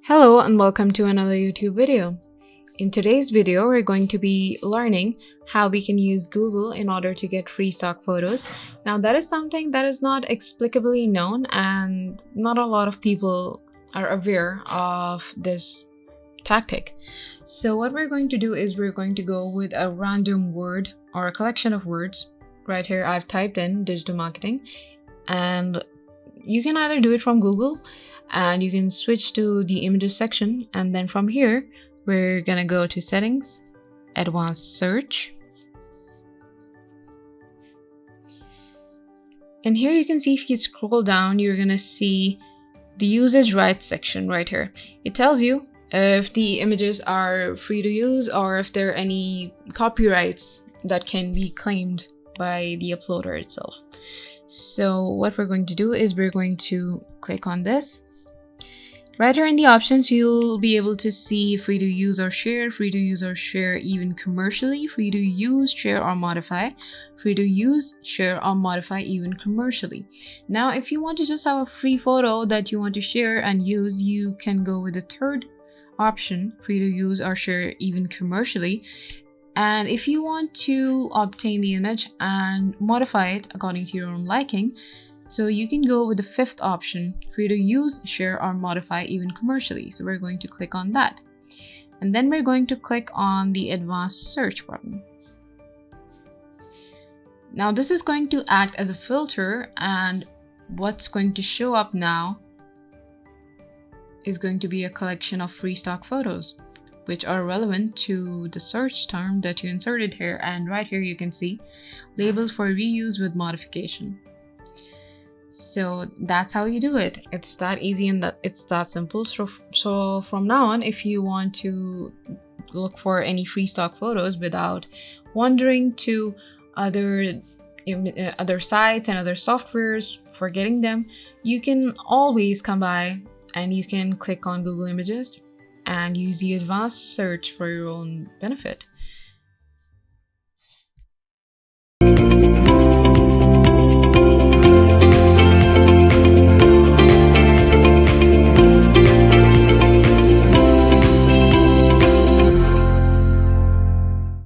Hello and welcome to another YouTube video. In today's video, we're going to be learning how we can use Google in order to get free stock photos. Now that is something that is not explicably known and not a lot of people are aware of this tactic. So what we're going to do is we're going to go with a random word or a collection of words. Right here I've typed in digital marketing, and you can either do it from Google and you can switch to the images section, and then from here we're gonna go to settings, advanced search, and here you can see if you scroll down you're gonna see the usage rights section right here. It tells you if the images are free to use or if there are any copyrights that can be claimed by the uploader itself. So what we're going to do is we're going to click on this. Right here in the options, you'll be able to see free to use or share, free to use or share even commercially, free to use, share or modify, free to use, share or modify even commercially. Now, if you want to just have a free photo that you want to share and use, you can go with the third option, free to use or share even commercially. And if you want to obtain the image and modify it according to your own liking, so you can go with the fifth option, free to use, share or modify even commercially. So we're going to click on that. And then we're going to click on the advanced search button. Now this is going to act as a filter, and what's going to show up now is going to be a collection of free stock photos, which are relevant to the search term that you inserted here. And right here you can see labeled for reuse with modification. So that's how you do it. It's that easy and that it's that simple. So from now on, if you want to look for any free stock photos without wandering to other sites and other softwares for getting them, you can always come by and you can click on Google Images and use the advanced search for your own benefit.